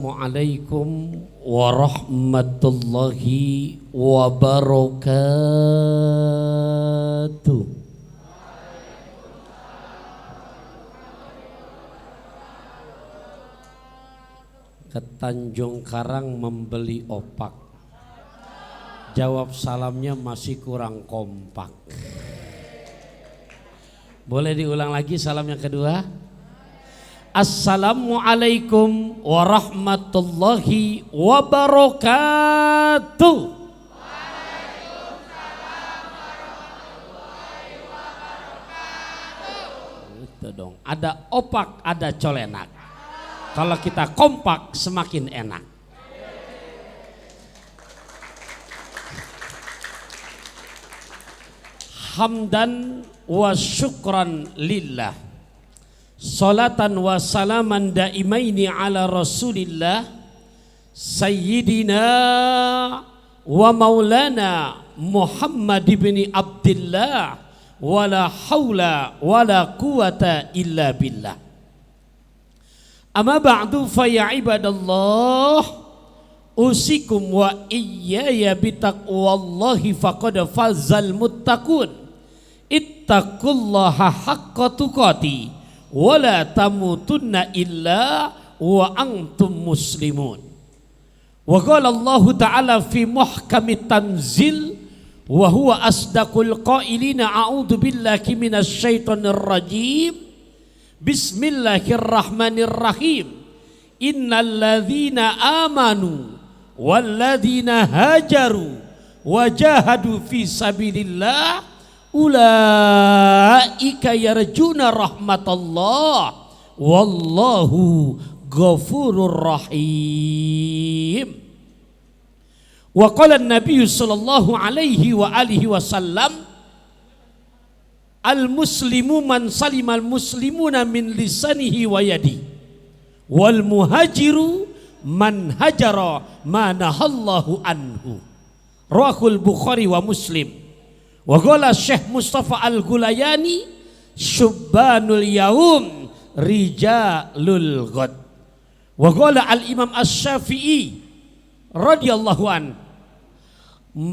Assalamualaikum warahmatullahi wabarakatuh. Ke Tanjung Karang membeli opak. Jawab salamnya masih kurang kompak. Boleh diulang lagi salam yang kedua? Assalamualaikum warahmatullahi wabarakatuh. Waalaikumsalam warahmatullahi wabarakatuh. Itu dong. Ada opak, ada colenak. Kalau kita kompak semakin enak. Hamdan wa syukran lillah. Salatan wa salaman daimaini ala rasulillah Sayyidina wa maulana Muhammad ibn Abdillah. Wala hawla wala quwata illa billah. Amma ba'du fa ya ibadallah, usikum wa iyaya bitaqwallahi faqad fazal muttaqun. Ittaqullaha haqqa tuqati wala tamutunna illa wa antum muslimun. Wa qala Allah ta'ala fi muhkamit tanzil wa huwa asdaqul qailina a'udzu billahi minasy syaithanir rajim. Bismillahirrahmanirrahim. Innal ladzina amanu wal ladzina hajaru wajahadu fi sabilillah ulaika yarjuna rahmatallah wallahu ghafurur rahim. Wa qala an-nabiy sallallahu alaihi wa alihi wasallam, al-muslimu man salimal muslimuna min lisanihi wa yadi wal muhajiru man hajara ma nahallahu anhu. Rawahul Bukhari wa Muslim. Wa qala Syekh Mustafa Al-Gulayani, syubbanul yaum rijalul ghad. Wa qala Al-Imam Asy-Syafi'i radhiyallahu an,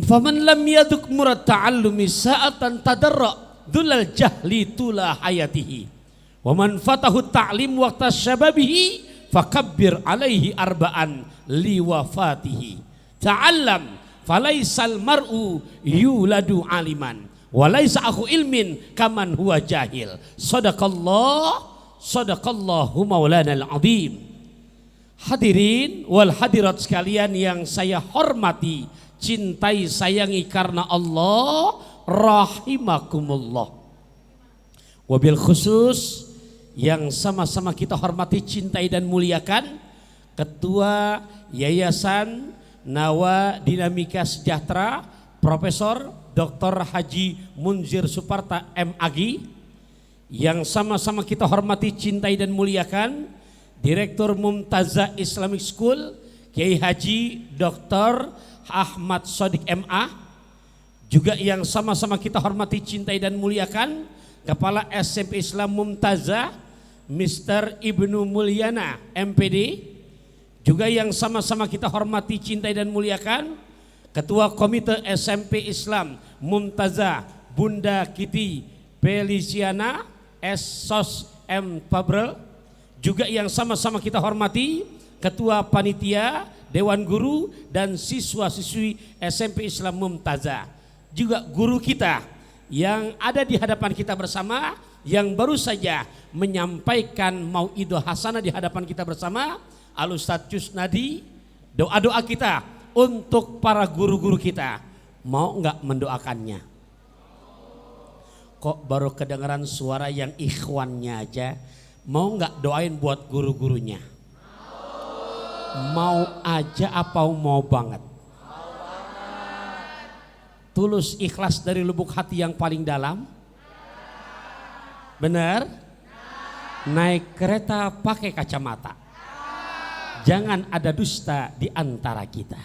faman lam yaduk murad ta'allumi sa'atan tadarra dzulal jahli tula hayatihi wa man fatahu ta'lim waqta syababihi fakabbir alaihi arba'an liwafatihi. Ta'allam falaisal mar'u yuladu aliman walaisa akhu ilmin kaman huwa jahil. Sadaqallahu maulana al-azim. Hadirin wal hadirat sekalian yang saya hormati, cintai, sayangi karena Allah, rahimakumullah. Wabil khusus yang sama-sama kita hormati, cintai dan muliakan Ketua Yayasan Nawa Dinamika Sejahtera Profesor Dr. Haji Munzir Suparta MAG, yang sama-sama kita hormati, cintai dan muliakan Direktur Mumtaza Islamic School Kiai Haji Dr. Ahmad Shadiq MA, juga yang sama-sama kita hormati, cintai dan muliakan Kepala SMP Islam Mumtaza Mr. Ibnu Mulyana MPD, juga yang sama-sama kita hormati, cintai dan muliakan Ketua Komite SMP Islam Mumtaza Bunda Kiti Feliciana S.Sos M. Fabrel, juga yang sama-sama kita hormati Ketua Panitia Dewan Guru dan siswa-siswi SMP Islam Mumtaza, juga guru kita yang ada di hadapan kita bersama, yang baru saja menyampaikan mauidhah hasanah di hadapan kita bersama, Al-Ustadz Cusnadi. Doa-doa kita untuk para guru-guru kita, mau nggak mendoakannya? Kok baru kedengaran suara yang ikhwannya aja? Mau nggak doain buat guru-gurunya? Mau aja apa mau banget? Tulus ikhlas dari lubuk hati yang paling dalam? Benar? Naik kereta pakai kacamata. Jangan ada dusta di antara kita.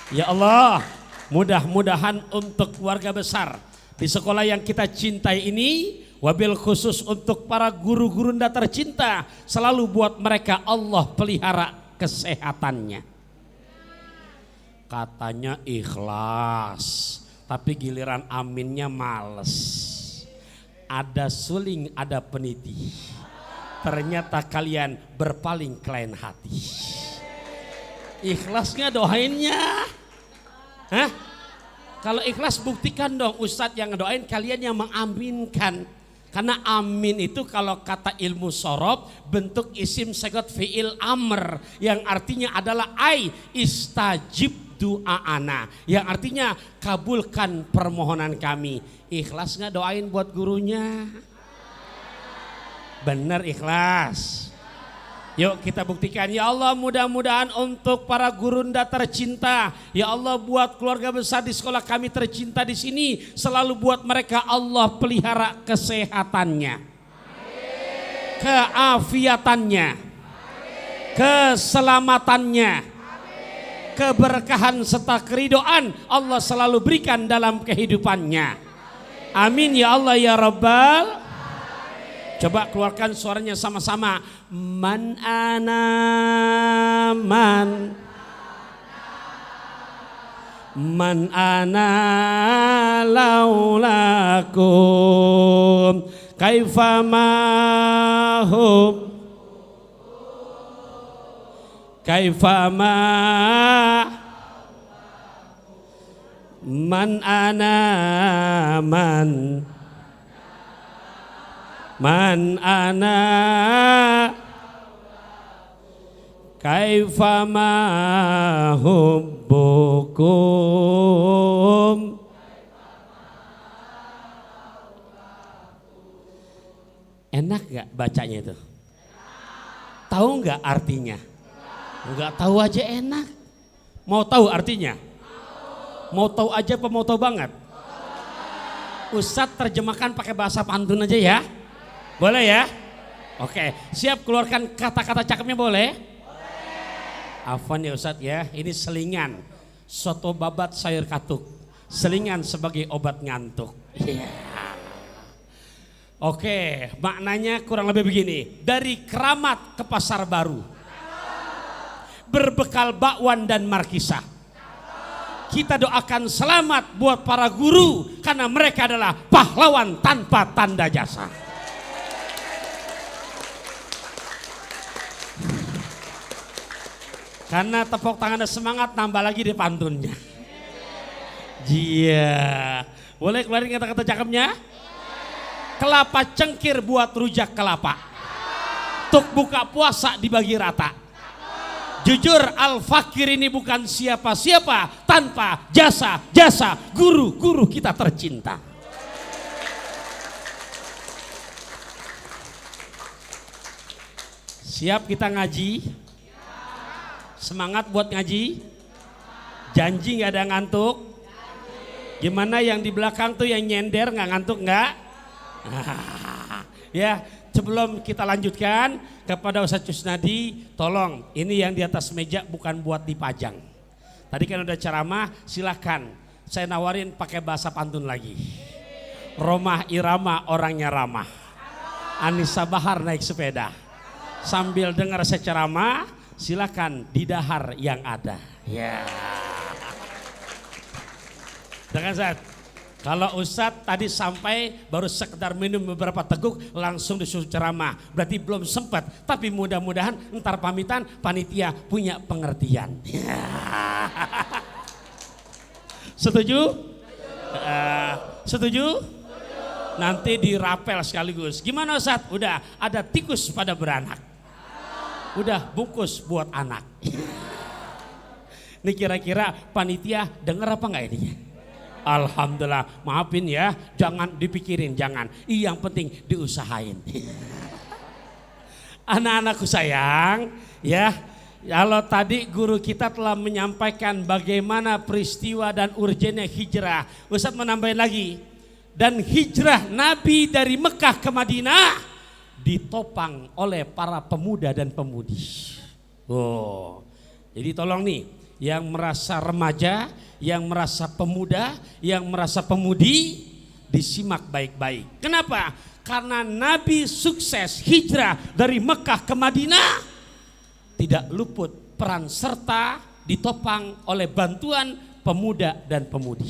Ya Allah, mudah-mudahan untuk keluarga besar di sekolah yang kita cintai ini, wabil khusus untuk para guru-gurunda tercinta, selalu buat mereka Allah pelihara kesehatannya. Katanya ikhlas, tapi giliran aminnya males. Ada suling, ada peniti. Ternyata kalian berpaling ke lain hati. Ikhlasnya doainnya. Hah? Kalau ikhlas buktikan dong, Ustadz yang ngedoain, kalian yang mengaminkan. Karena amin itu kalau kata ilmu sorob bentuk isim segot fi'il amr yang artinya adalah ai istajib du'aana, yang artinya kabulkan permohonan kami. Ikhlas nggak doain buat gurunya? Bener ikhlas. Yuk kita buktikan. Ya Allah, mudah-mudahan untuk para gurunda tercinta, ya Allah buat keluarga besar di sekolah kami tercinta di sini, selalu buat mereka Allah pelihara kesehatannya, keafiatannya, keselamatannya, keberkahan serta keridoan Allah selalu berikan dalam kehidupannya. Amin ya Allah ya Rabbal. Coba keluarkan suaranya sama-sama. Man ana laulakum kaifa ma man ana kaifa ma hubbukum. Enak gak bacanya itu? Tahu gak artinya? Enggak tahu aja enak. Mau tahu artinya? Mau tahu aja apa mau tahu banget? Ustadz terjemahkan pakai bahasa pantun aja ya. Boleh ya? Oke, siap keluarkan kata-kata cakepnya boleh? Afwan ya Ustadz ya, ini selingan. Soto babat sayur katuk. Selingan sebagai obat ngantuk. Yeah. Oke, maknanya kurang lebih begini. Dari Keramat ke Pasar Baru, berbekal bakwan dan markisah, kita doakan selamat buat para guru karena mereka adalah pahlawan tanpa tanda jasa. Karena tepuk tangan dan semangat, nambah lagi di pantunnya. Iya. Boleh keluarin kata-kata cakepnya? Kelapa cengkir buat rujak kelapa. Tuk buka puasa dibagi rata. Jujur Al-Fakir ini bukan siapa-siapa tanpa jasa guru-guru kita tercinta. Siap kita ngaji? Semangat buat ngaji? Janji gak ada ngantuk? Gimana yang di belakang tuh yang nyender gak ngantuk gak? Ya, sebelum kita lanjutkan kepada Ustadz Kusnadi, tolong ini yang di atas meja bukan buat dipajang. Tadi kan udah ceramah, silahkan saya nawarin pakai bahasa pantun lagi. Romah Irama orangnya ramah. Anissa Bahar naik sepeda. Sambil dengar saya ceramah, silakan didahar yang ada. Ya. Dengan Ustadz, kalau Ustadz tadi sampai baru sekedar minum beberapa teguk langsung disuruh ceramah, berarti belum sempat. Tapi mudah-mudahan ntar pamitan panitia punya pengertian. Ya. Setuju? Setuju? Nanti dirapel sekaligus. Gimana Ustadz? Udah ada tikus pada beranak. Udah bungkus buat anak. Ini kira-kira panitia dengar apa enggak ini? Alhamdulillah, maafin ya, jangan dipikirin, jangan. Yang penting diusahain. Anak-anakku sayang, ya. Kalau tadi guru kita telah menyampaikan bagaimana peristiwa dan urgennya hijrah, Ustadz menambahin lagi. Dan hijrah Nabi dari Mekah ke Madinah ditopang oleh para pemuda dan pemudi. Oh, jadi tolong nih, yang merasa remaja, yang merasa pemuda, yang merasa pemudi, disimak baik-baik. Kenapa? karena Nabi sukses hijrah dari Mekah ke Madinah, tidak luput peran serta ditopang oleh bantuan pemuda dan pemudi.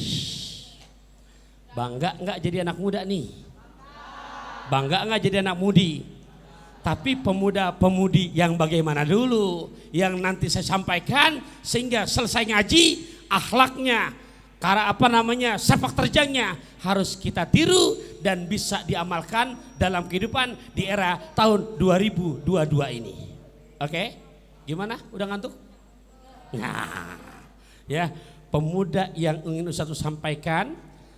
Bangga enggak jadi anak muda nih? Bangga enggak jadi anak mudi? Tapi pemuda-pemudi yang bagaimana dulu, yang nanti saya sampaikan sehingga selesai ngaji, akhlaknya, sepak terjangnya harus kita tiru dan bisa diamalkan dalam kehidupan di era tahun 2022 ini. Oke? Gimana? Udah ngantuk? Nah, ya, pemuda yang ingin Ustaz sampaikan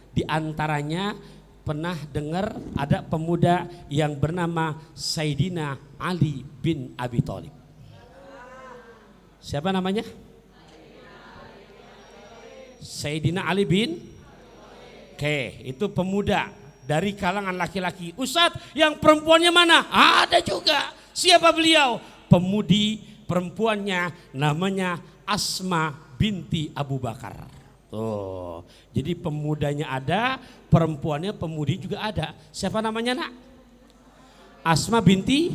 di antaranya pernah dengar ada pemuda yang bernama Sayyidina Ali bin Abi Thalib. Siapa namanya? Sayyidina Ali bin. Oke, itu pemuda dari kalangan laki-laki. Ustadz, yang perempuannya mana? Ada juga. Siapa beliau? Pemudi perempuannya namanya Asma binti Abu Bakar. Tuh, jadi pemudanya ada, perempuannya pemudi juga ada. Siapa namanya, Nak? Asma binti,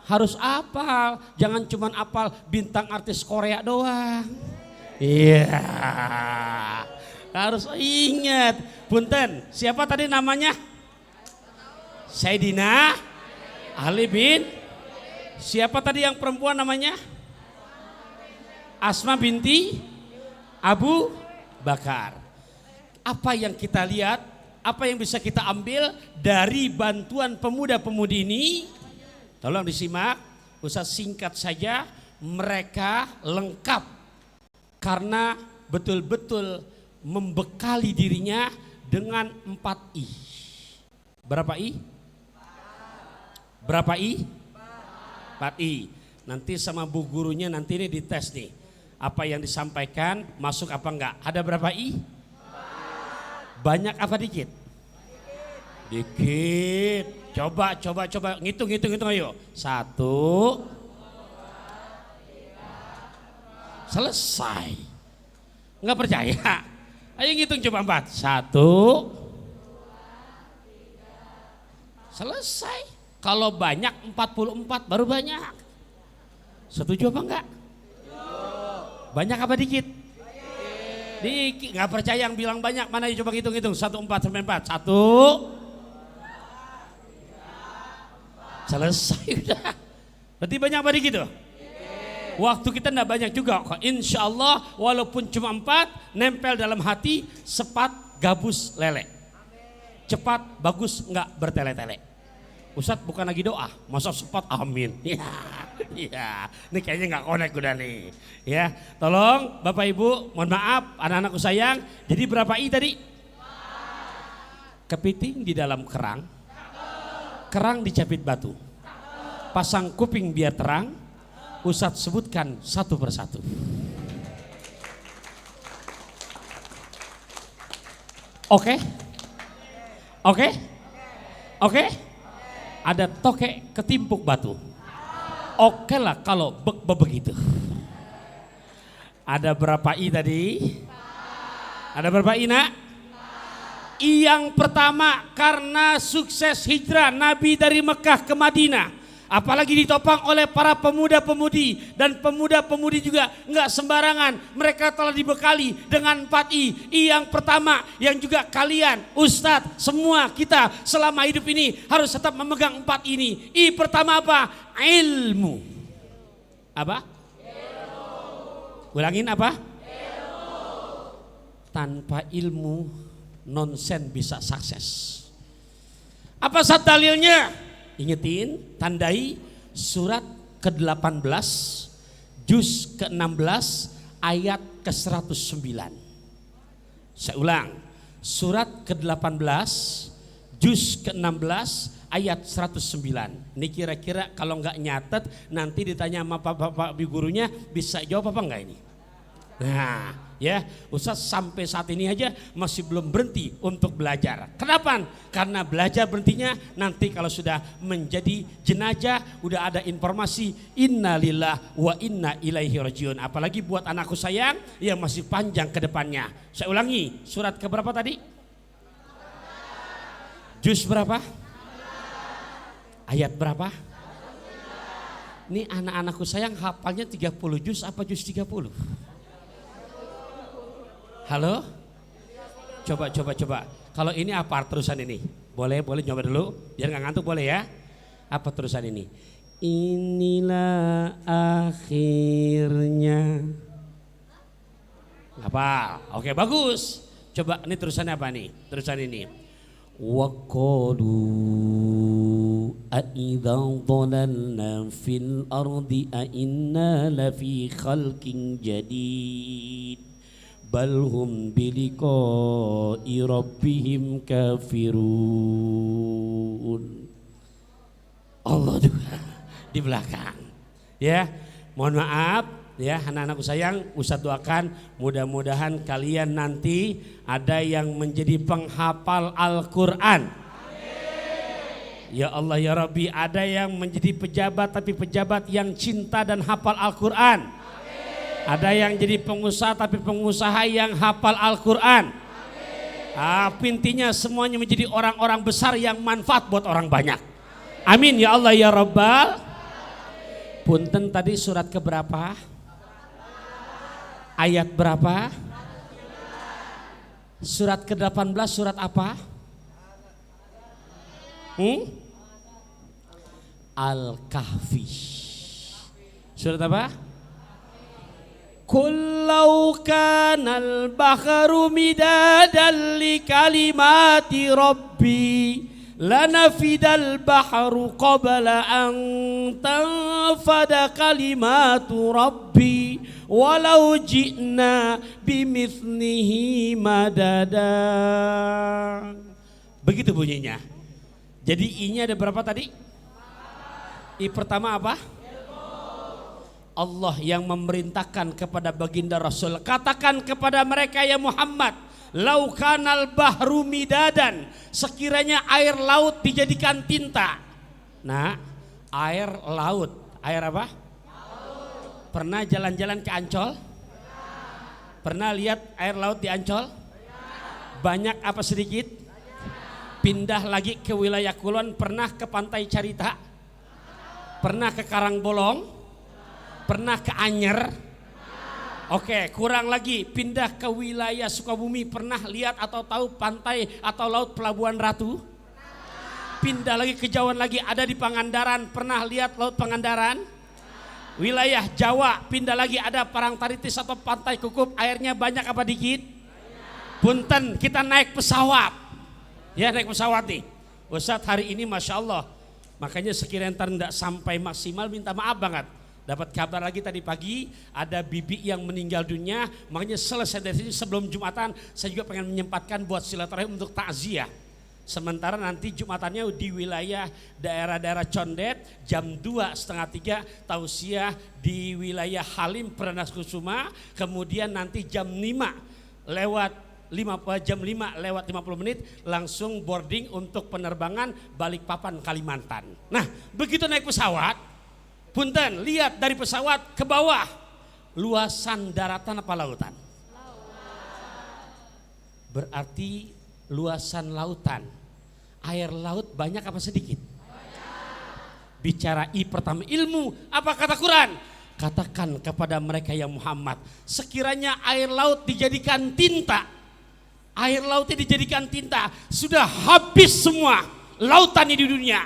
harus apal, jangan cuman apal bintang artis Korea doang. Iya, harus ingat. Punten, siapa tadi namanya? Sayyidina Ali bin. Siapa tadi yang perempuan namanya? Asma binti Abu Bakar. Apa yang kita lihat, apa yang bisa kita ambil dari bantuan pemuda-pemudi ini? Tolong disimak, Ustaz singkat saja. Mereka lengkap karena betul-betul membekali dirinya dengan 4 I. Berapa I? Berapa I? 4 I. Nanti sama bu gurunya nanti ini dites nih. Apa yang disampaikan masuk apa enggak? Ada berapa I? Banyak apa dikit? Dikit. Coba ngitung ayo. 1. Selesai. Enggak percaya? Ayo ngitung coba 4. 1. Selesai. Kalau banyak 44 baru banyak. Setuju apa enggak? Banyak apa dikit? Dikit. Nggak percaya yang bilang banyak, mana coba hitung-hitung. 1, 4 sampai 4. 1. Selesai udah. Berarti banyak apa dikit tuh? Waktu kita enggak banyak juga. Insya Allah walaupun cuma 4, nempel dalam hati, sepat gabus lele. Cepat bagus enggak bertele-tele. Ustadz bukan lagi doa, masa sepat amin. Ya, ini kayaknya nggak connect udah nih. Ya, tolong Bapak Ibu, mohon maaf, anak-anakku sayang. Jadi berapa I tadi? Kepiting di dalam kerang, kerang dicapit batu, pasang kuping biar terang. Ustadz sebutkan satu persatu. Oke? Ada tokek ketimpuk batu. Oke lah kalau begitu. Ada berapa I tadi? Ada berapa I, Nak? I yang pertama karena sukses hijrah Nabi dari Mekah ke Madinah. Apalagi ditopang oleh para pemuda-pemudi, dan pemuda-pemudi juga enggak sembarangan. Mereka telah dibekali dengan 4 I. I yang pertama yang juga kalian, Ustadz, semua kita selama hidup ini harus tetap memegang 4 ini. I pertama apa? Ilmu. Apa? Ilmu. Ulangin apa? Ilmu. Tanpa ilmu nonsen bisa sukses. Apa saat dalilnya? Ingetin, tandai surat ke-18 juz ke-16 ayat ke-109. Saya ulang, surat ke-18 juz ke-16 ayat 109. Ini kira-kira kalau nggak nyatet nanti ditanya sama bapak gurunya bisa jawab apa enggak ini? Nah, ya, Ustaz sampai saat ini aja masih belum berhenti untuk belajar. Kenapa? Karena belajar berhentinya nanti kalau sudah menjadi jenazah udah ada informasi innalillah wa inna ilaihi rajiun. Apalagi buat anakku sayang yang masih panjang ke depannya. Saya ulangi, surat ke berapa tadi? Juz berapa? Ayat berapa? Ini anak-anakku sayang hafalnya 30 juz apa juz 30? Halo? Coba. Kalau ini apa terusan ini? Boleh nyoba dulu biar nggak ngantuk, boleh ya? Apa terusan ini? Inilah akhirnya. Apa? Oke, bagus. Coba ini terusannya apa nih? Terusan ini. Waqalu a'idza dhalalna fil ardi a'inna lafi khalqin jadid bal hum biliqa'i rabbihim kafirun. Allah juga di belakang. Ya, mohon maaf ya anak-anakku sayang, Ustadz doakan mudah-mudahan kalian nanti ada yang menjadi penghafal Al-Quran. Ya Allah ya Rabbi, ada yang menjadi pejabat tapi pejabat yang cinta dan hafal Al-Quran. Ada yang jadi pengusaha tapi pengusaha yang hafal Al-Quran. Intinya semuanya menjadi orang-orang besar yang manfaat buat orang banyak. Amin ya Allah ya Rabbal. Punten tadi surat keberapa? Ayat berapa? Surat ke-18 surat apa? Al-Kahfi. Surat apa? Kullau kanal bahru midadan li kalimati rabbi lanafidal bahru qabla an tanfada kalimatu rabbi walau ji'na bimithlihi madada. Begitu bunyinya. Jadi I-nya ada berapa tadi? I pertama apa? Allah yang memerintahkan kepada baginda Rasul, katakan kepada mereka ya Muhammad, laukanal bahru midadan, sekiranya air laut dijadikan tinta. Nah, air laut, air apa? Laut. Pernah jalan-jalan ke Ancol? Pernah lihat air laut di Ancol? Banyak apa sedikit? Pindah lagi ke wilayah Kulon, pernah ke Pantai Carita? Pernah ke Karangbolong? Pernah ke Anyer? Oke, kurang lagi pindah ke wilayah Sukabumi, pernah lihat atau tahu pantai atau laut Pelabuhan Ratu? Pindah lagi ke Jawa lagi, ada di Pangandaran, pernah lihat laut Pangandaran? Wilayah Jawa pindah lagi, ada Parangtaritis atau Pantai Kukup, airnya banyak apa dikit? Punten, kita naik pesawat. Ya, naik pesawat nih. Ustadz hari ini Masya Allah, makanya sekiranya ntar tidak sampai maksimal minta maaf banget. Dapat kabar lagi tadi pagi ada bibi yang meninggal dunia, makanya selesai dari sini sebelum Jumatan saya juga pengen menyempatkan buat silaturahim untuk takziah. Sementara nanti Jumatannya di wilayah daerah-daerah Condet jam 2:30 tausiah di wilayah Halim Pranaskusuma, kemudian nanti jam 5 lewat 50 menit langsung boarding untuk penerbangan Balikpapan Kalimantan. Nah, begitu naik pesawat, punten, lihat dari pesawat ke bawah, luasan daratan apa lautan? Berarti luasan lautan. Air laut banyak apa sedikit? Bicara I pertama ilmu, apa kata Quran? Katakan kepada mereka yang Muhammad, sekiranya air laut dijadikan tinta, air lautnya dijadikan tinta, sudah habis semua lautan di dunia.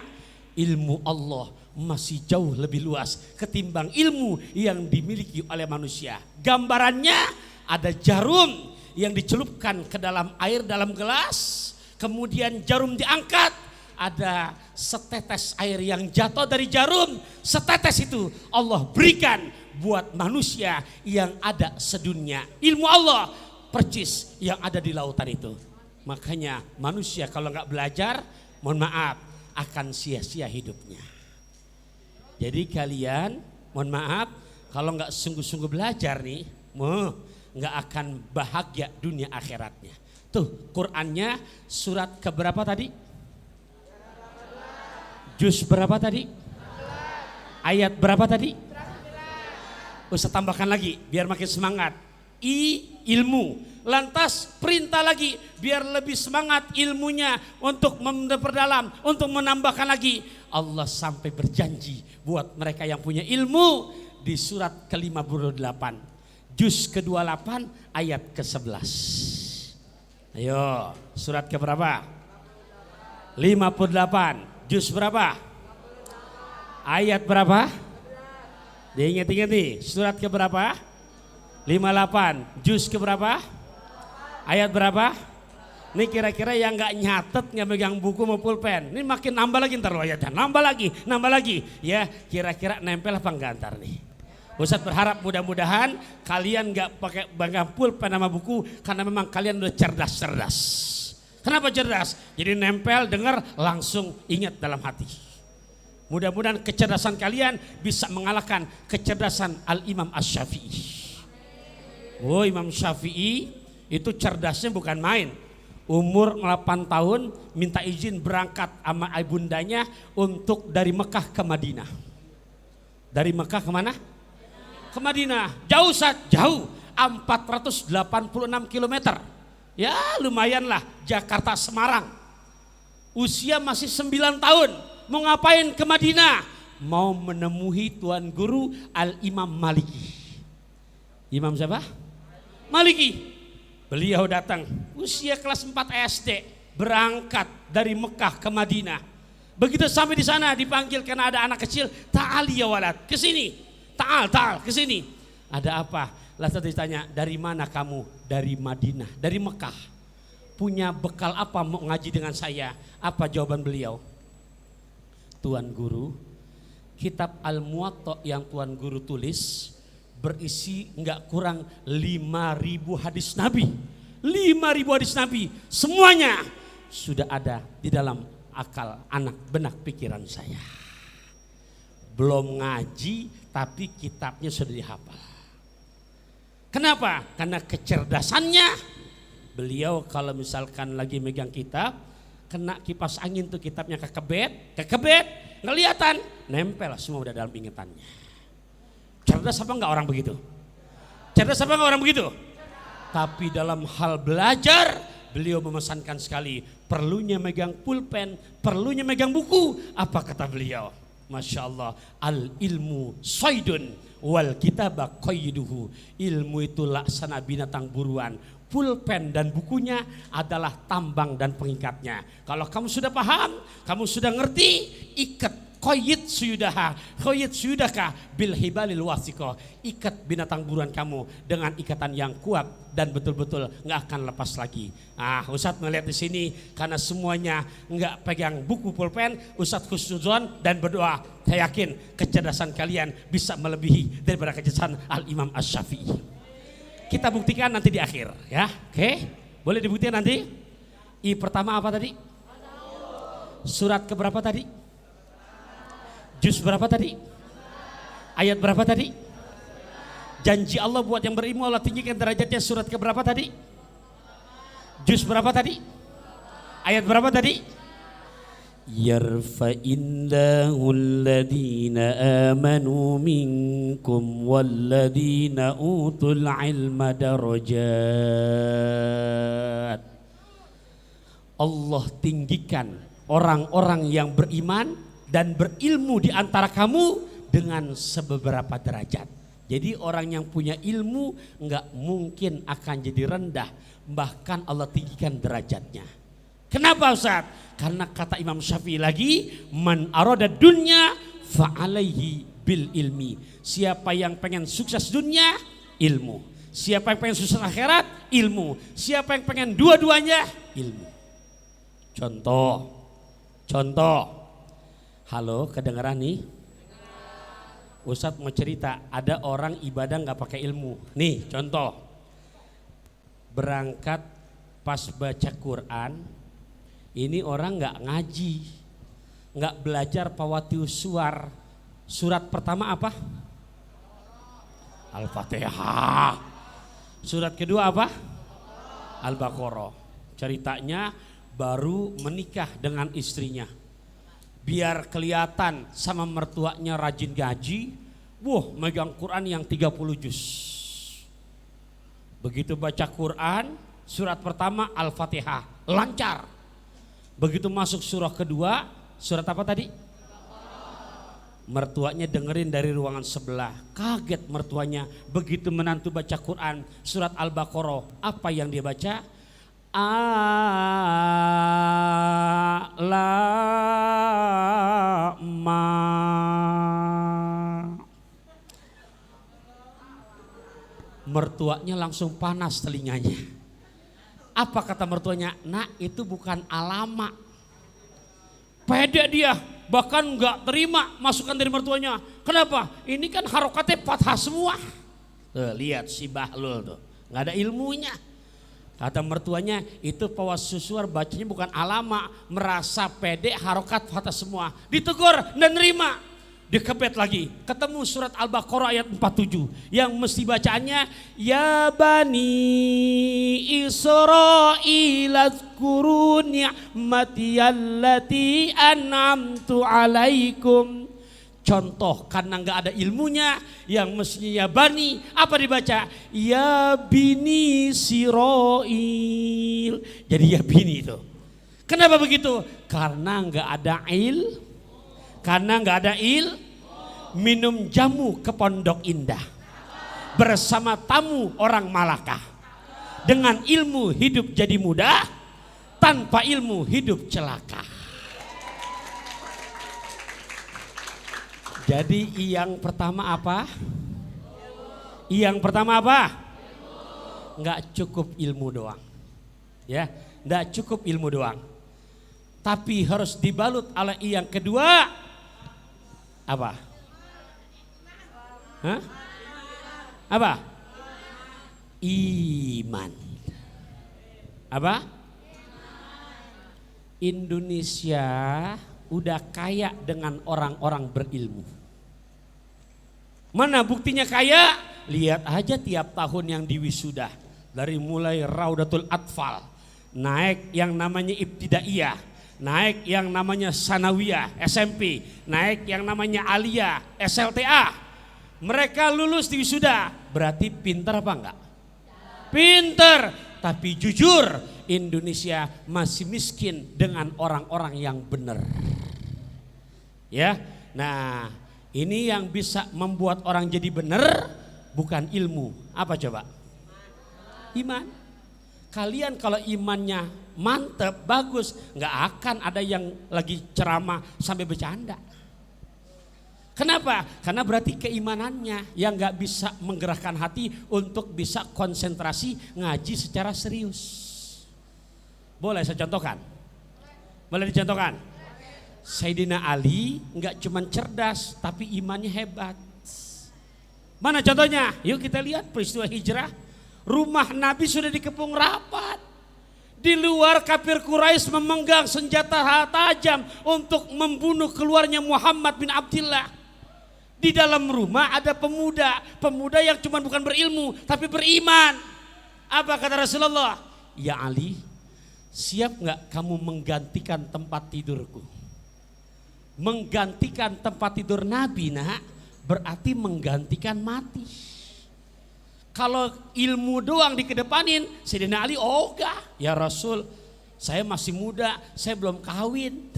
Ilmu Allah masih jauh lebih luas ketimbang ilmu yang dimiliki oleh manusia. Gambarannya ada jarum yang dicelupkan ke dalam air dalam gelas, kemudian jarum diangkat, ada setetes air yang jatuh dari jarum, setetes itu Allah berikan buat manusia yang ada sedunia. Ilmu Allah percis yang ada di lautan itu. Makanya manusia kalau nggak belajar, mohon maaf, akan sia-sia hidupnya. Jadi kalian, mohon maaf, kalau nggak sungguh-sungguh belajar nih, nggak akan bahagia dunia akhiratnya. Tuh Qurannya surat keberapa tadi? Juz berapa tadi? Ayat berapa tadi? Usah tambahkan lagi biar makin semangat. ilmu. Lantas perintah lagi biar lebih semangat ilmunya untuk memperdalam, untuk menambahkan lagi. Allah sampai berjanji buat mereka yang punya ilmu di surat ke-58, juz ke-28 ayat ke-11. Ayo, surat ke berapa? 58, juz berapa? Ayat berapa? Diingat-ingat nih, surat ke berapa? 58, juz ke berapa? Ayat berapa? Ini kira-kira yang nggak nyatet, nggak megang buku mau pulpen, ini makin nambah lagi ntar loh ayatnya, nambah lagi. Ya, kira-kira nempel apa enggak ntar nih? Ustadz berharap mudah-mudahan kalian nggak pakai bangga pulpen sama buku, karena memang kalian udah cerdas. Kenapa cerdas? Jadi nempel, dengar, langsung ingat dalam hati. Mudah-mudahan kecerdasan kalian bisa mengalahkan kecerdasan Al-Imam Asy-Syafi'i. Oh, Imam Syafi'i itu cerdasnya bukan main. Umur 8 tahun minta izin berangkat sama ibundanya untuk dari Mekah ke Madinah. Dari Mekah ke mana? Ke Madinah. Jauh, jauh, 486 km. Ya lumayan lah, Jakarta Semarang. Usia masih 9 tahun. Mau ngapain ke Madinah? Mau menemui Tuan Guru Al-Imam Maliki. Imam siapa? Maliki. Beliau datang usia kelas 4 SD, berangkat dari Mekah ke Madinah. Begitu sampai di sana dipanggil karena ada anak kecil, "Ta'ali ya walad, ke sini. Ta'al, ke sini." Ada apa? Lalu ditanya, "Dari mana kamu?" "Dari Madinah." "Dari Mekah." "Punya bekal apa mau ngaji dengan saya?" Apa jawaban beliau? "Tuan Guru, kitab Al-Muwatta yang Tuan Guru tulis berisi enggak kurang 5.000 hadis Nabi. 5.000 hadis Nabi, semuanya sudah ada di dalam akal anak benak pikiran saya. Belum ngaji tapi kitabnya sudah dihafal." Kenapa? Karena kecerdasannya. Beliau kalau misalkan lagi megang kitab, kena kipas angin tuh kitabnya kekebet, kelihatan, nempel semua udah dalam ingatannya. Cerdas apa enggak orang begitu? Cerdas apa enggak orang begitu? Tapi dalam hal belajar, beliau memesankan sekali, perlunya megang pulpen, perlunya megang buku. Apa kata beliau? Masya Allah, al ilmu saydun wal kitaba qayduhu. Ilmu itu laksana binatang buruan, pulpen dan bukunya adalah tambang dan pengikatnya. Kalau kamu sudah paham, kamu sudah ngerti, ikat qayyid suyudaka bil hibalil wasiqah. Ikat binatang buruan kamu dengan ikatan yang kuat dan betul-betul nggak akan lepas lagi. Ustadz melihat di sini karena semuanya nggak pegang buku pulpen, Ustadz khusnuzon dan berdoa, saya yakin kecerdasan kalian bisa melebihi daripada kecerdasan Al-Imam Asy-Syafi'i. Kita buktikan nanti di akhir, ya. Oke? Boleh dibuktikan nanti? Pertama apa tadi? Surat keberapa tadi? Juz berapa tadi? Ayat berapa tadi? Janji Allah buat yang berilmu Allah tinggikan derajatnya, surat keberapa tadi? Juz berapa tadi? Ayat berapa tadi? Yarfa'illahu alladhina amanu minkum walladhina utul ilma darajat. Allah tinggikan orang-orang yang beriman dan berilmu di antara kamu dengan sebeberapa derajat. Jadi orang yang punya ilmu enggak mungkin akan jadi rendah, bahkan Allah tinggikan derajatnya. Kenapa Ustaz? Karena kata Imam Syafi'i lagi, man arada dunya fa'alaihi bil ilmi. Siapa yang pengen sukses dunia, ilmu. Siapa yang pengen sukses akhirat, ilmu. Siapa yang pengen dua-duanya, ilmu. Contoh. Halo, kedengeran nih? Ustadz mau cerita, ada orang ibadah nggak pakai ilmu. Nih contoh, berangkat pas baca Quran, ini orang nggak ngaji, nggak belajar Fawatius Suwar. Surat pertama apa? Al-Fatihah. Surat kedua apa? Al-Baqarah. Ceritanya baru menikah dengan istrinya. Biar kelihatan sama mertuanya rajin gaji, megang Quran yang 30 juz. Begitu baca Quran, surat pertama Al-Fatihah, lancar. Begitu masuk surah kedua, surat apa tadi? Mertuanya dengerin dari ruangan sebelah. Kaget mertuanya begitu menantu baca Quran, surat Al-Baqarah. Apa yang dia baca? Alama. Mertuanya langsung panas telinganya. Apa kata mertuanya? Nak, itu bukan alama. Pede dia, bahkan nggak terima masukan dari mertuanya. Kenapa? Ini kan harokatnya fathah semua. Tuh, lihat si Bahlul tuh, nggak ada ilmunya. Kata mertuanya, itu pawas susuar bacanya bukan alama, merasa pede harokat fathah semua. Ditegur dan nerima. Dikepet lagi, ketemu surat Al-Baqarah ayat 47 yang mesti bacaannya, ya bani Israil azkuru ni'mati allati an'amtu alaikum. Contoh, karena nggak ada ilmunya, yang mestinya ya bani, apa dibaca? Ya bini Israil. Jadi ya bini itu. Kenapa begitu? Karena nggak ada minum jamu ke Pondok Indah bersama tamu orang Malaka. Dengan ilmu hidup jadi mudah, tanpa ilmu hidup celaka. Jadi yang pertama apa? Yang pertama apa? Nggak cukup ilmu doang. Ya, nggak cukup ilmu doang. Tapi harus dibalut oleh yang kedua. Apa? Hah? Apa? Iman. Apa? Indonesia udah kaya dengan orang-orang berilmu. Mana buktinya kaya? Lihat aja tiap tahun yang diwisuda. Dari mulai Raudatul Atfal, naik yang namanya Ibtidaiyah, naik yang namanya Sanawiyah, SMP, naik yang namanya Aliyah, SLTA. Mereka lulus di wisuda, berarti pintar apa enggak? Pintar, tapi jujur Indonesia masih miskin dengan orang-orang yang benar. Ya, nah ini yang bisa membuat orang jadi benar bukan ilmu, apa coba? Iman. Kalian kalau imannya mantep, bagus, nggak akan ada yang lagi ceramah sampai bercanda. Kenapa? Karena berarti keimanannya yang nggak bisa menggerakkan hati untuk bisa konsentrasi ngaji secara serius. Boleh saya contohkan? Boleh dicontohkan? Sayyidina Ali nggak cuma cerdas tapi imannya hebat. Mana contohnya? Yuk kita lihat peristiwa hijrah. Rumah Nabi sudah dikepung rapat. Di luar kafir Quraisy memegang senjata tajam untuk membunuh keluarnya Muhammad bin Abdullah. Di dalam rumah ada pemuda yang cuma bukan berilmu tapi beriman. Apa kata Rasulullah? Ya Ali, siap nggak kamu menggantikan tempat tidurku? Menggantikan tempat tidur Nabi, nak, berarti menggantikan mati. Kalau ilmu doang dikedepanin, Sayyidina Ali ogah. Ya Rasul, saya masih muda, saya belum kawin.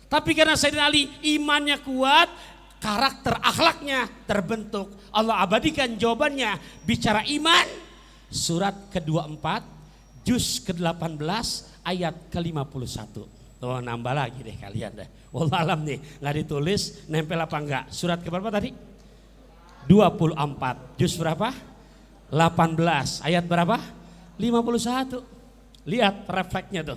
Tapi karena Sayyidina Ali imannya kuat, karakter akhlaknya terbentuk. Allah abadikan jawabannya, bicara iman. Surat ke-24, juz ke-18, ayat ke-51. Tuh nambah lagi deh kalian deh. Wallah alam nih, nggak ditulis, nempel apa enggak? Surat ke berapa tadi? 24, juz berapa? 18, ayat berapa? 51. Lihat refleksnya tuh.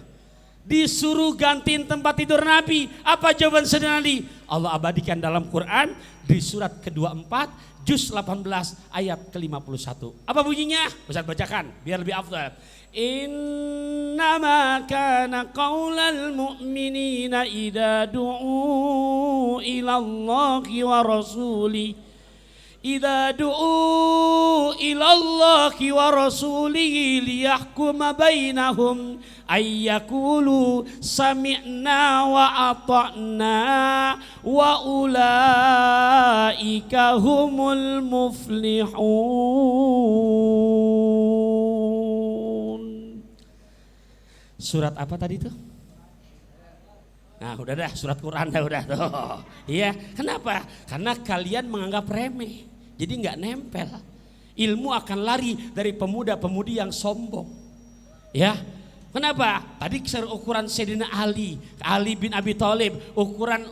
Disuruh gantiin tempat tidur Nabi. Apa jawaban Sayyidina Ali? Allah abadikan dalam Quran di surat ke-24, juz 18, ayat ke-51. Apa bunyinya? Ustaz bacakan biar lebih afdal. Innama kana qaulal mu'minina idza du'u ila Allahi wa rasuli idza du'u ilallahi wa rasulihi liyahkuma bainahum ayyakulu sami'na wa ata'na wa ulaika humul muflihun. Surat apa tadi tuh? Nah udah dah, surat Quran dah udah tuh. Iya, kenapa? Karena kalian menganggap remeh, jadi nggak nempel. Ilmu akan lari dari pemuda-pemudi yang sombong. Ya, kenapa? Tadi ukuran Sayyidina Ali bin Abi Thalib, ukuran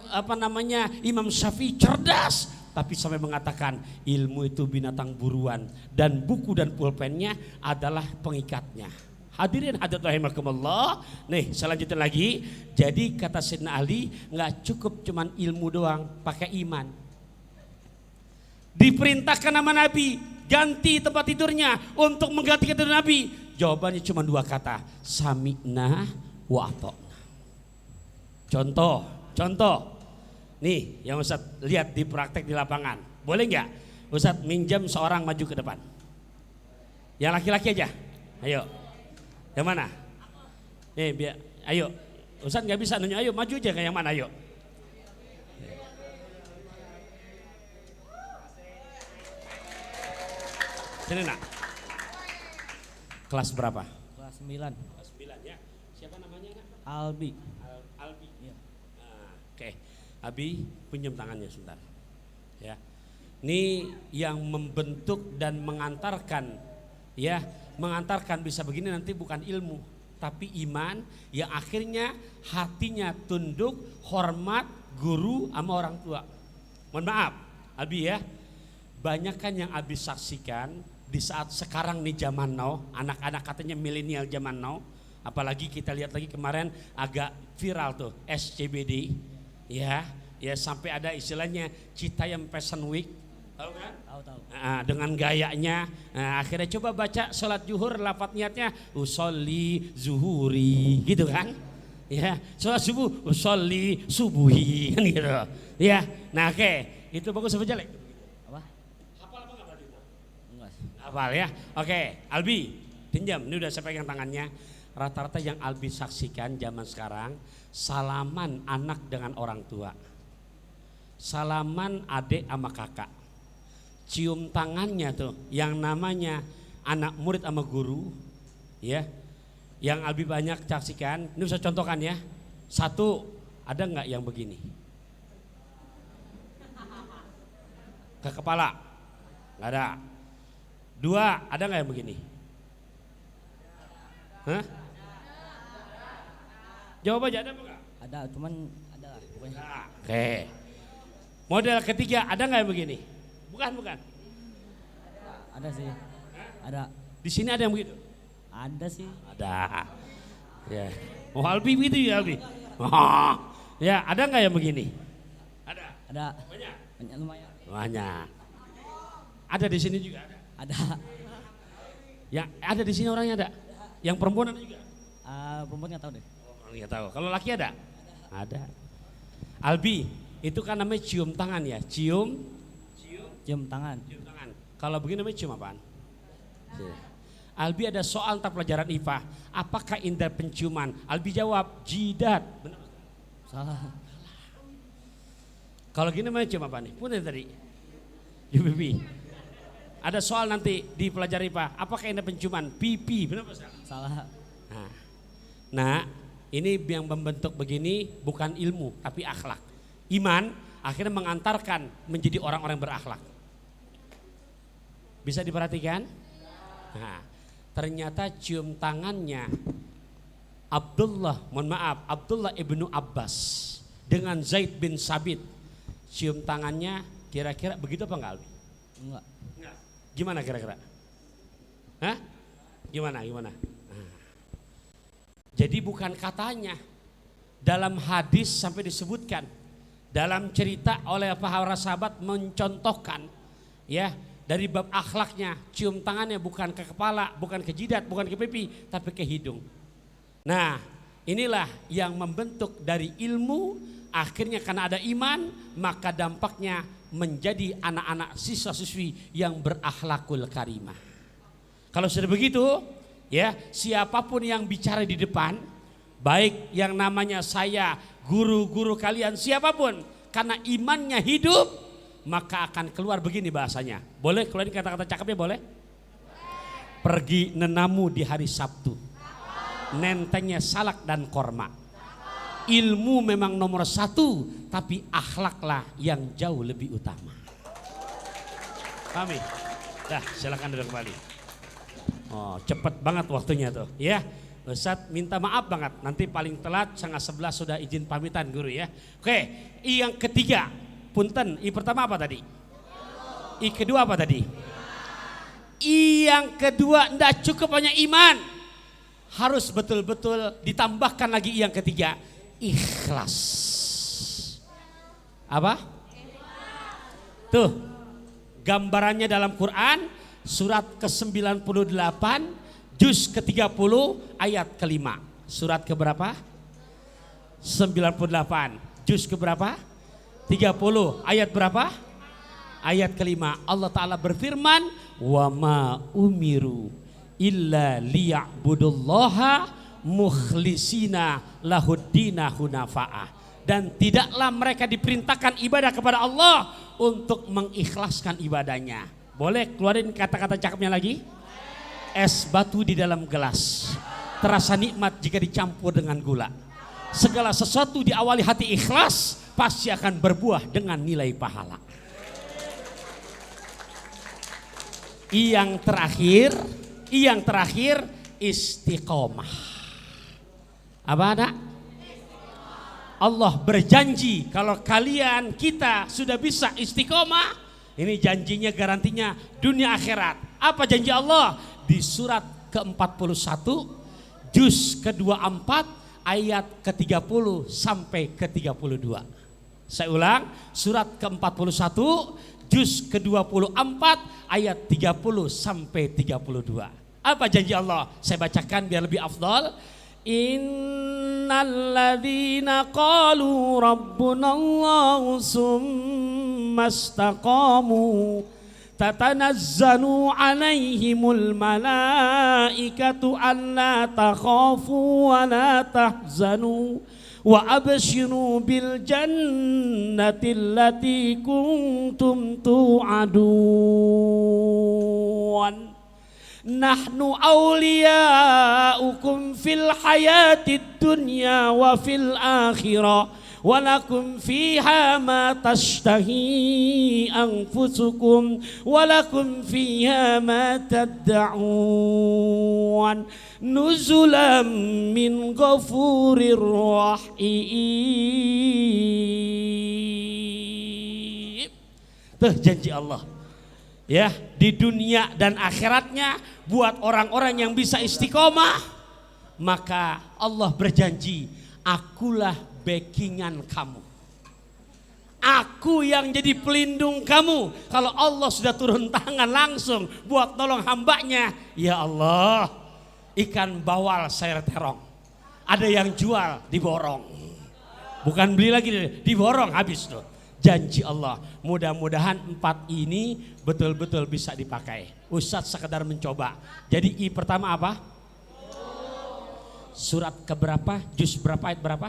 Imam Syafi'i cerdas, tapi sampai mengatakan ilmu itu binatang buruan dan buku dan pulpennya adalah pengikatnya. Hadirin hadirat rahimakumullah. Nih selanjutnya lagi. Jadi kata Sayyidina Ali, nggak cukup cuman ilmu doang, pakai iman. Diperintahkan nama Nabi ganti tempat tidurnya untuk mengganti tidur Nabi. Jawabannya cuma 2 kata, sami'na wa ata'na. Contoh. Nih yang Ustaz lihat di praktek di lapangan. Boleh nggak Ustaz minjam seorang maju ke depan? Yang laki-laki aja. Ayo. Yang mana? Nih biar, ayo. Ustaz nggak bisa nunjuk, ayo maju aja ke yang mana, ayo. Sini nak. Kelas berapa? Kelas 9. Kelas 9 ya. Siapa namanya nak? Albi. Albi. Iya. Oke. Abi pinjam tangannya sebentar. Ya. Ini yang membentuk dan mengantarkan, ya. Mengantarkan bisa begini nanti bukan ilmu tapi iman yang akhirnya hatinya tunduk hormat guru sama orang tua. Mohon maaf Abi ya, banyak kan yang Abi saksikan di saat sekarang nih zaman now, anak-anak katanya milenial zaman now, apalagi kita lihat lagi kemarin agak viral tuh SCBD ya sampai ada istilahnya Citayam Fashion Week. Tahu kan? Tahu. Nah, dengan gayanya, akhirnya coba baca sholat zuhur, lafaz niatnya usolli zuhuri, gitu kan? Ya, sholat subuh usolli subuhi, kan gitu. Ya, nah oke, itu bagus apa jelek? Apa? Hafal apa nggak berarti itu? Enggak. Hafal ya. Oke, Albi, pinjam. Ini udah saya pegang tangannya. Rata-rata yang Albi saksikan zaman sekarang salaman anak dengan orang tua, salaman adik sama kakak. Cium tangannya tuh yang namanya anak murid sama guru ya, yang Albi banyak saksikan. Ini bisa contohkan ya. 1, ada nggak yang begini ke kepala? Nggak ada. 2, ada nggak yang begini? Hah? Jawab aja, ada apa nggak? Ada, cuman ada lah pokoknya. Nah, oke. Model ketiga, ada nggak yang begini? Bukan. Ada sih. Ada. Di sini ada yang begitu? Ada sih. Ada. Ya. Oh Albi begitu ya Albi. Oh. Ya, ada nggak yang begini? Ada. Ada. Banyak. Banyak lumayan. Banyak. Ada di sini juga ada. Ada. Yang ada di sini orangnya ada. Yang perempuan ada juga. Perempuan nggak tahu deh. Oh, nggak tahu. Kalau laki ada? Ada. Albi, itu kan namanya cium tangan ya. Cium Tangan. Kalau begini namanya cium apaan? Albi ada soal tentang pelajaran IPA. Apakah indera penciuman? Albi jawab jidat. Benar? Salah. Kalau gini namanya cium apa nih? Punya tadi. Pipi. Ada soal nanti di pelajaran IPA. Apakah indera penciuman? Pipi. Benar apa salah? Salah. Nah, ini yang membentuk begini bukan ilmu tapi akhlak. Iman akhirnya mengantarkan menjadi orang-orang berakhlak. Bisa diperhatikan? Nah, ternyata cium tangannya Abdullah ibnu Abbas dengan Zaid bin Sabit. Cium tangannya kira-kira begitu apa enggak Albi? Enggak. Gimana kira-kira? Hah? Gimana? Nah. Jadi bukan katanya. Dalam hadis sampai disebutkan. Dalam cerita oleh para sahabat mencontohkan. Ya. Dari bab akhlaknya, cium tangannya bukan ke kepala, bukan ke jidat, bukan ke pipi, tapi ke hidung. Nah, inilah yang membentuk dari ilmu Akhirnya karena ada iman, maka dampaknya menjadi anak-anak siswa-siswi yang berakhlakul karimah. Kalau sudah begitu, ya, siapapun yang bicara di depan, baik yang namanya saya, guru-guru kalian, siapapun, karena imannya hidup, maka akan keluar begini bahasanya. Boleh keluarin kata-kata cakepnya, boleh? Pergi nenamu di hari Sabtu, nentengnya salak dan korma. Ilmu memang nomor satu, tapi akhlaklah yang jauh lebih utama. Amin. Dah, silakan duduk kembali. Oh, cepet banget waktunya tuh, ya. Ustadz minta maaf banget, nanti paling telat 10:30 sudah izin pamitan guru ya. Oke, yang ketiga, punten, pertama apa tadi? Kedua apa tadi? Yang kedua, ndak cukup hanya iman, harus betul-betul ditambahkan lagi yang ketiga, ikhlas. Apa? Tuh, gambarannya dalam Quran surat ke-98 juz ke-30 ayat ke-5. Surat keberapa? 98 juz keberapa? 30 ayat berapa? Ayat ke-5. Allah Ta'ala berfirman, wa ma umiru illa liya'budullaha mukhlisina lahuddina hunafa'ah. Dan tidaklah mereka diperintahkan ibadah kepada Allah untuk mengikhlaskan ibadahnya. Boleh keluarin kata-kata cakepnya lagi? Es batu di dalam gelas, terasa nikmat jika dicampur dengan gula. Segala sesuatu diawali hati ikhlas, pasti akan berbuah dengan nilai pahala. Yang terakhir istiqomah. Apa ada? Allah berjanji kalau kita sudah bisa istiqomah, ini janjinya, garantinya dunia akhirat. Apa janji Allah? Di surat ke-41 juz ke-24 ayat ke-30 sampai ke-32. Saya ulang, surat ke-41 juz ke-24 ayat 30 sampai 32. Apa janji Allah? Saya bacakan biar lebih afdal. Innalladzina qalu rabbunallahu summa istaqamu tatanazzalu alaihimul malaikatu alla takhafu wa la tahzanu wa abshiru bil jannati allati kuntum tu'adun. Nahnu awliyaukum fil hayatid dunya wa fil akhirah walakum fiha ma tashtahi anfusukum walakum fiha ma tad'un nuzulam min ghafurir rahim. Tuh janji Allah ya, di dunia dan akhiratnya buat orang-orang yang bisa istiqomah, maka Allah berjanji, akulah backingan kamu, aku yang jadi pelindung kamu. Kalau Allah sudah turun tangan langsung buat tolong hambanya, ya Allah, ikan bawal sayur terong ada yang jual diborong, bukan beli lagi, diborong habis tuh. Janji Allah, mudah-mudahan 4 ini betul-betul bisa dipakai. Ustadz sekedar mencoba. Jadi pertama apa? Surat keberapa? Juz berapa? Ayat berapa?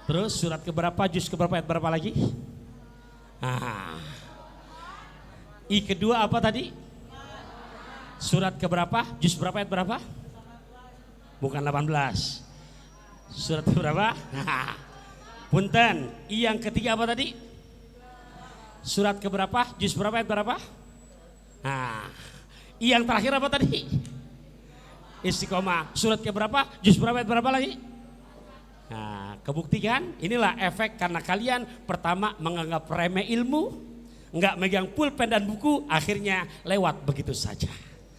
Terus surat keberapa? Juz keberapa? Ayat berapa lagi? Kedua apa tadi? Surat keberapa? Juz berapa? Ayat berapa? Bukan 18. Surat berapa? Punten. Yang ketiga apa tadi? Surat keberapa? Juz berapa? Ayat berapa? Yang terakhir apa tadi? Istiqomah. Surat keberapa? Juz berapa? Ayat berapa lagi? Kebuktikan. Inilah efek karena kalian pertama menganggap remeh ilmu, nggak megang pulpen dan buku, akhirnya lewat begitu saja.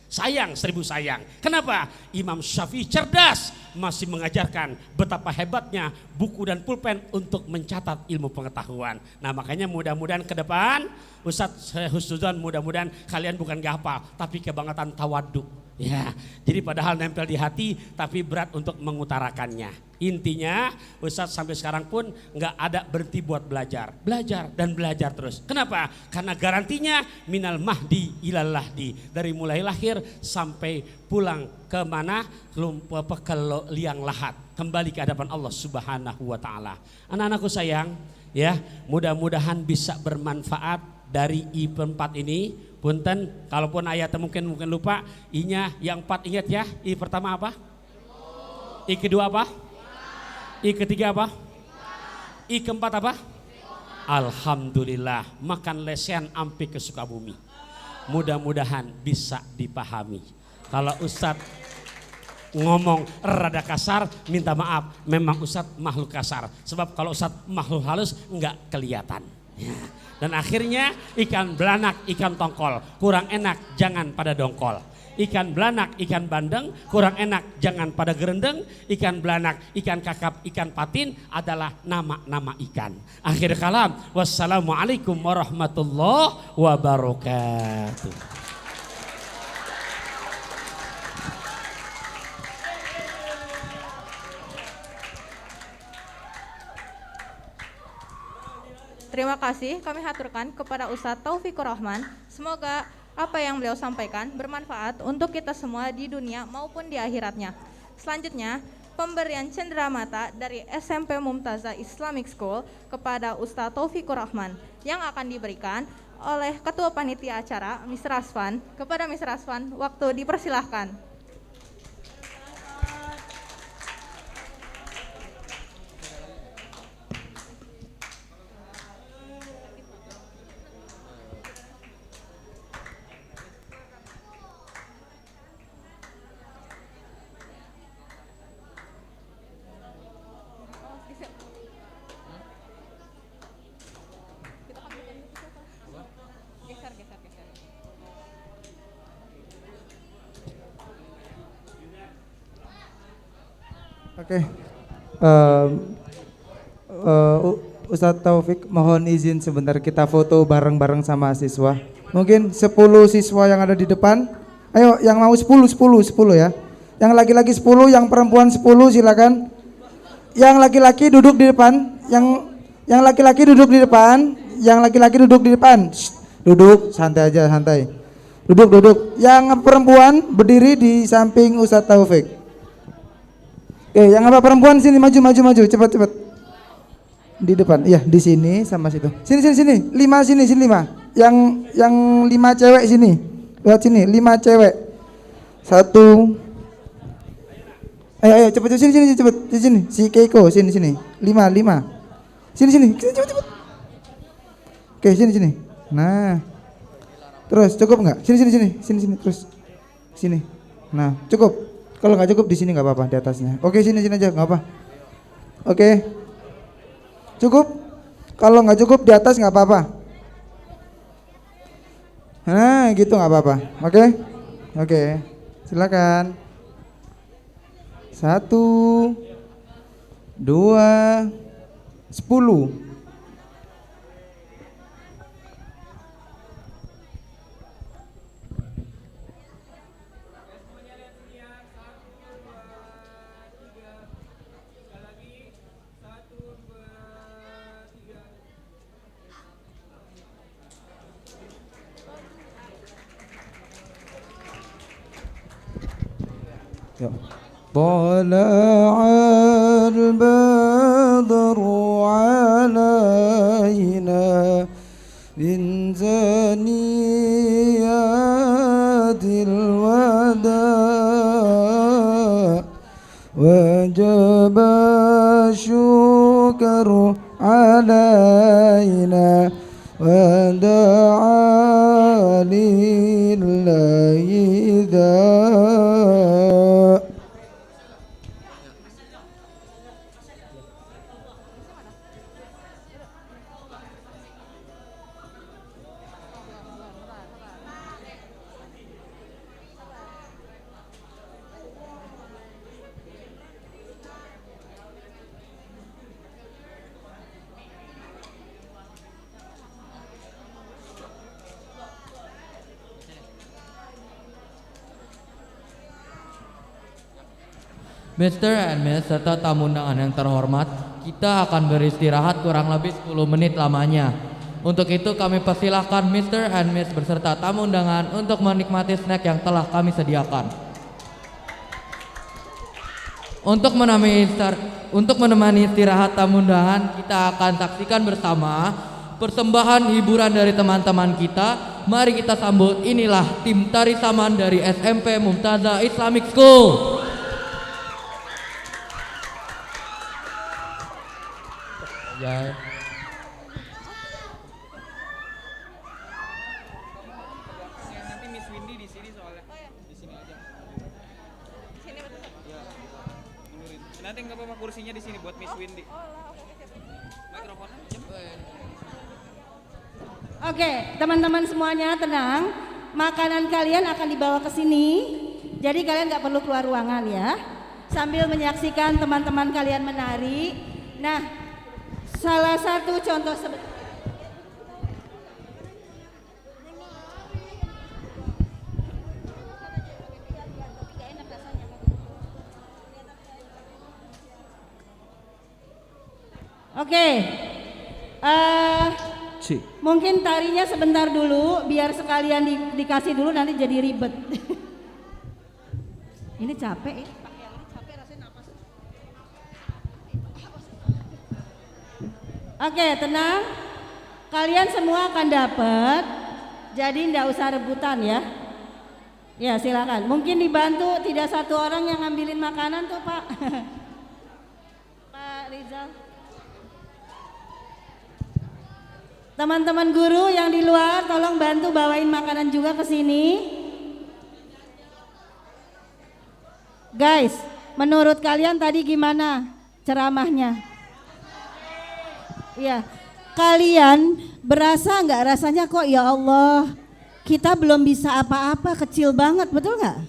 Sayang, 1000 sayang. Kenapa? Imam Syafi'i cerdas, masih mengajarkan betapa hebatnya buku dan pulpen untuk mencatat ilmu pengetahuan. Nah makanya mudah-mudahan ke depan, Ustadz saya husnuzon, mudah-mudahan kalian bukan gak hafal, tapi kebangetan tawaduk. Ya, jadi padahal nempel di hati tapi berat untuk mengutarakannya. Intinya Ustadz sampai sekarang pun nggak ada berhenti buat belajar. Belajar dan belajar terus. Kenapa? Karena garantinya minal mahdi ilal lahdi. Dari mulai lahir sampai pulang ke mana? Ke liang lahat. Kembali ke hadapan Allah Subhanahu wa ta'ala. Anak-anakku sayang, ya, mudah-mudahan bisa bermanfaat dari I4 ini. Punten, kalaupun ayatnya mungkin lupa, I-nya yang 4 ingat ya. I pertama apa? I kedua apa? I ketiga apa? I keempat apa? Alhamdulillah, makan lesehan ampi ke Sukabumi. Mudah-mudahan bisa dipahami. Kalau Ustadz ngomong rada kasar, minta maaf, memang Ustadz makhluk kasar. Sebab kalau Ustadz makhluk halus enggak kelihatan. Ya. Dan akhirnya ikan belanak, ikan tongkol, kurang enak jangan pada dongkol. Ikan belanak, ikan bandeng, kurang enak jangan pada gerendeng. Ikan belanak, ikan kakap, ikan patin adalah nama-nama ikan. Akhir kalam, wassalamualaikum warahmatullahi wabarakatuh. Terima kasih kami haturkan kepada Ustadz Taufikur Rahman. Semoga apa yang beliau sampaikan bermanfaat untuk kita semua di dunia maupun di akhiratnya. Selanjutnya, pemberian cenderamata dari SMP Mumtazah Islamic School kepada Ustadz Taufikur Rahman yang akan diberikan oleh Ketua Panitia Acara, Mr. Rasvan. Kepada Mr. Rasvan, waktu dipersilahkan. Oke, Ustadz Taufik mohon izin sebentar kita foto bareng-bareng sama siswa. Mungkin 10 siswa yang ada di depan. Ayo yang mau 10 ya. Yang laki-laki 10, yang perempuan 10 silakan. Yang laki-laki duduk di depan. Yang laki-laki duduk di depan. Yang laki-laki duduk di depan. Shh, duduk santai aja, santai. Duduk. Yang perempuan berdiri di samping Ustadz Taufik. Oke, yang apa perempuan sini maju cepat. Di depan. Iya, di sini sama situ. Sini. 5 sini 5. Yang 5 cewek sini. Lihat sini, 5 cewek. 1. Ayo cepet sini cepet. Di sini. Si Keiko sini. 5. Sini cepet. Oke, sini. Nah. Terus cukup enggak? Sini terus. Sini. Nah, cukup. Kalau nggak cukup di sini nggak apa-apa, di atasnya. Oke, sini aja nggak apa. Oke, cukup. Kalau nggak cukup di atas nggak apa-apa. Nah, gitu nggak apa-apa. Oke, silakan. 1, 2, 10. طلع البدر علينا من ثنيات الوداع وجب الشكر علينا ودعا لله ذا. Mr. and Miss serta tamu undangan yang terhormat, kita akan beristirahat kurang lebih 10 menit lamanya. Untuk itu kami persilahkan Mr. and Miss berserta tamu undangan untuk menikmati snack yang telah kami sediakan. Untuk menemani istirahat tamu undangan, kita akan saksikan bersama persembahan hiburan dari teman-teman kita. Mari kita sambut, inilah tim tari saman dari SMP Mumtazah Islamic School. Ya. Nanti Miss Windy di sini soalnya. Di sini aja. Sini betul. Ya. Mundurin. Nanti nggak apa-apa kursinya di sini buat Miss Windy. Mikrofonnya jam. Oke, teman-teman semuanya tenang. Makanan kalian akan dibawa ke sini. Jadi kalian nggak perlu keluar ruangan ya. Sambil menyaksikan teman-teman kalian menari. Nah, salah satu contoh Oke. Mungkin tarinya sebentar dulu biar sekalian dikasih dulu, nanti jadi ribet. Ini capek ya. Oke, tenang. Kalian semua akan dapat. Jadi enggak usah rebutan ya. Ya, silakan. Mungkin dibantu tidak satu orang yang ngambilin makanan tuh, Pak. Pak Rizal. Teman-teman guru yang di luar tolong bantu bawain makanan juga ke sini. Guys, menurut kalian tadi gimana ceramahnya? Ya, kalian berasa nggak rasanya kok ya Allah, kita belum bisa apa-apa, kecil banget, betul nggak?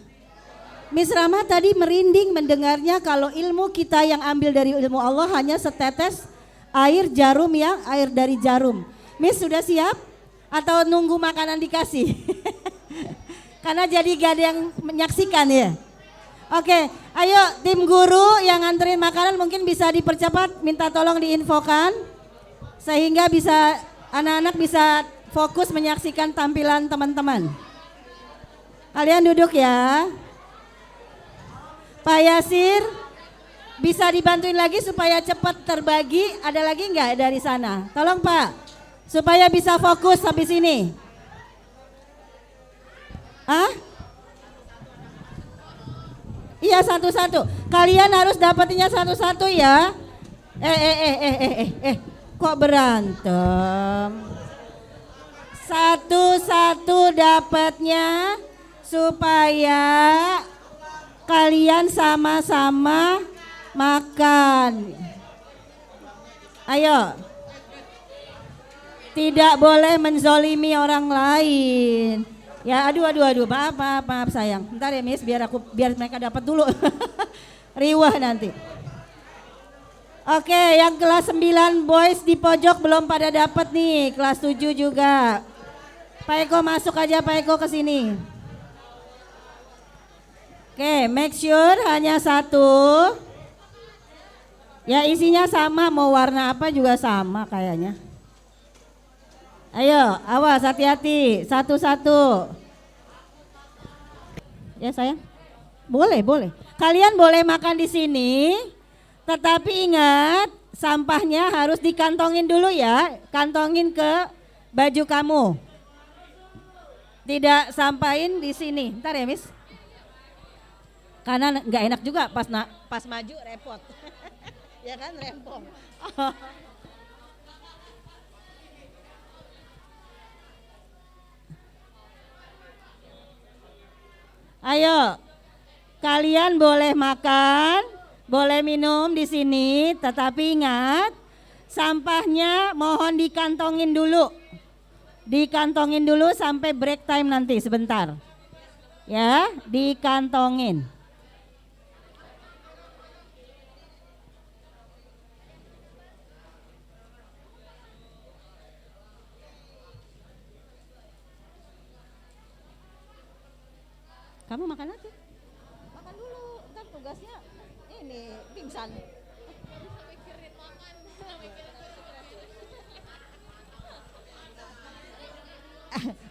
Miss Rama tadi merinding mendengarnya kalau ilmu kita yang ambil dari ilmu Allah hanya setetes air jarum yang air dari jarum. Miss sudah siap? Atau nunggu makanan dikasih? Karena jadi gak ada yang menyaksikan ya. Oke, ayo tim guru yang nganterin makanan mungkin bisa dipercepat, minta tolong diinfokan. Sehingga bisa anak-anak bisa fokus menyaksikan tampilan teman-teman. Kalian duduk ya. Pak Yasir, bisa dibantuin lagi supaya cepat terbagi. Ada lagi nggak dari sana? Tolong Pak. Supaya bisa fokus habis ini. Ah? Iya satu-satu. Kalian harus dapetinnya satu-satu ya. Kok berantem? Satu-satu dapatnya supaya kalian sama-sama makan. Ayo. Tidak boleh menzolimi orang lain. Ya aduh, maaf sayang. Bentar ya Miss, biar mereka dapat dulu. Riwah nanti. Oke, yang kelas 9 boys di pojok belum pada dapat nih, kelas 7 juga. Pak Eko masuk aja, Pak Eko ke sini. Oke, make sure hanya satu. Ya isinya sama, mau warna apa juga sama kayaknya. Ayo, awas hati-hati, satu-satu. Ya sayang, boleh. Kalian boleh makan di sini, tetapi ingat sampahnya harus dikantongin dulu ya, kantongin ke baju kamu. Tidak sampahin di sini, ntar ya Miss. Karena nggak enak juga pas maju repot, ya kan rempong. Ayo, kalian boleh makan, boleh minum di sini, tetapi ingat sampahnya mohon dikantongin dulu. Dikantongin dulu sampai break time nanti sebentar. Ya, dikantongin. Kamu makan aja. Makan dulu, ntar tugasnya ini pingsan.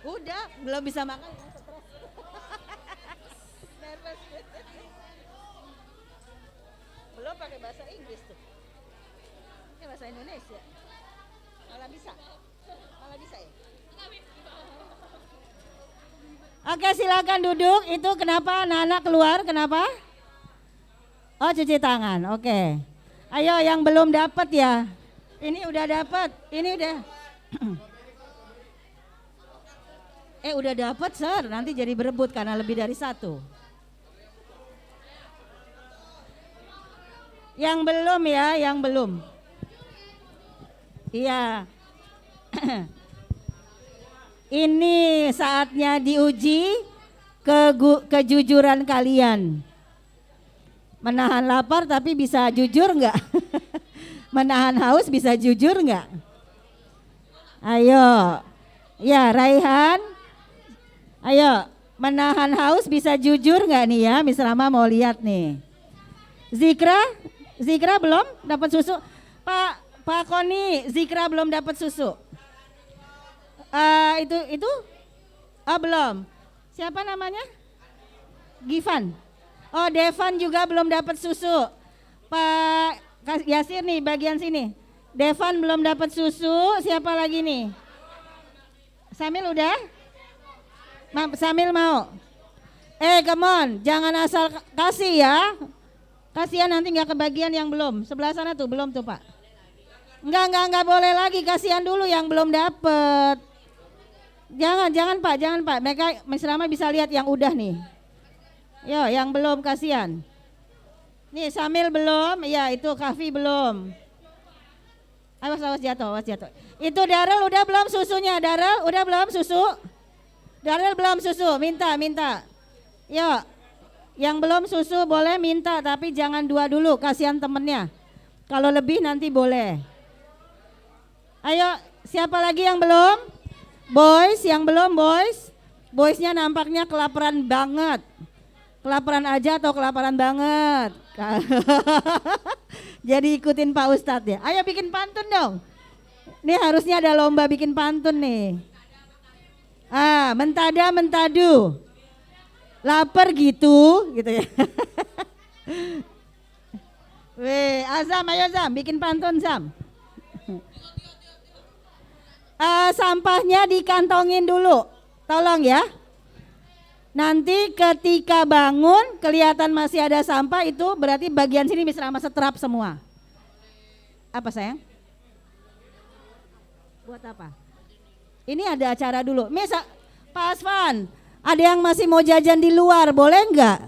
Udah, belum bisa makan. Nervous. Belum pakai bahasa Inggris tuh. Ini bahasa Indonesia. Malah bisa ya. Oke, silakan duduk. Itu kenapa anak-anak keluar? Kenapa? Oh, cuci tangan. Oke. Ayo yang belum dapat ya. Ini udah dapat. Ini udah. Udah dapat, Sir. Nanti jadi berebut karena lebih dari satu. Yang belum ya, yang belum. Iya. Ini saatnya diuji kejujuran kalian. Menahan lapar tapi bisa jujur nggak? Menahan haus bisa jujur nggak? Ayo. Ya, Raihan. Ayo, menahan haus bisa jujur nggak nih ya? Miss Rama mau lihat nih. Zikra belum dapat susu. Pak Koni, Zikra belum dapat susu. Itu? Oh belum. Siapa namanya? Givan. Oh Devan juga belum dapat susu. Pak Yasir nih bagian sini. Devan belum dapat susu. Siapa lagi nih? Samil udah? Samil mau? Come on, jangan asal kasih ya. Kasihan nanti nggak kebagian yang belum. Sebelah sana tuh belum tuh Pak. Enggak boleh lagi, kasihan dulu yang belum dapet. Jangan Pak. Mereka Mas Rama bisa lihat yang udah nih. Yo, yang belum kasihan. Nih Samil belum, ya itu Kafi belum. Awas jatuh. Itu Darel udah belum susunya? Darel udah belum susu? Darel belum susu, minta. Yo, yang belum susu boleh minta, tapi jangan 2 dulu, kasihan temennya. Kalau lebih nanti boleh. Ayo, siapa lagi yang belum? Boys, yang belum boys? Boysnya nampaknya kelaparan banget. Kelaparan aja atau kelaparan banget? Jadi ikutin Pak Ustadz ya. Ayo bikin pantun dong. Ini harusnya ada lomba bikin pantun nih. Mentada mentadu. Lapar gitu ya. Azam, ayo Zam, bikin pantun Zam. Sampahnya dikantongin dulu, tolong ya. Nanti ketika bangun kelihatan masih ada sampah, itu berarti bagian sini Miss Rama setrap semua. Apa sayang? Buat apa? Ini ada acara dulu. Miss, Pak Asvan, ada yang masih mau jajan di luar, boleh enggak?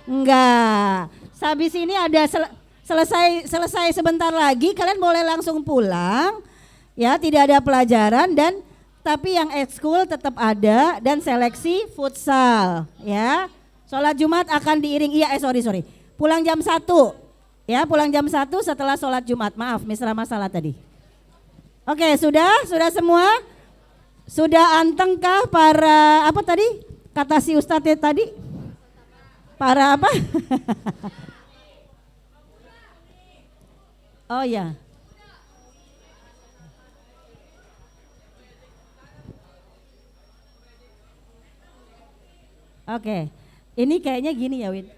Enggak. Habis ini ada selesai sebentar lagi, kalian boleh langsung pulang. Ya, tidak ada pelajaran dan tapi yang ekskul tetap ada dan seleksi futsal ya. Sholat Jumat akan diiring sorry. Pulang jam 1. Ya, pulang jam 1 setelah sholat Jumat. Maaf, Miss Rama salah tadi. Oke, sudah semua? Sudah antengkah para apa tadi? Kata si Ustadz tadi? Para apa? Oh ya. Oke, ini kayaknya gini ya Win.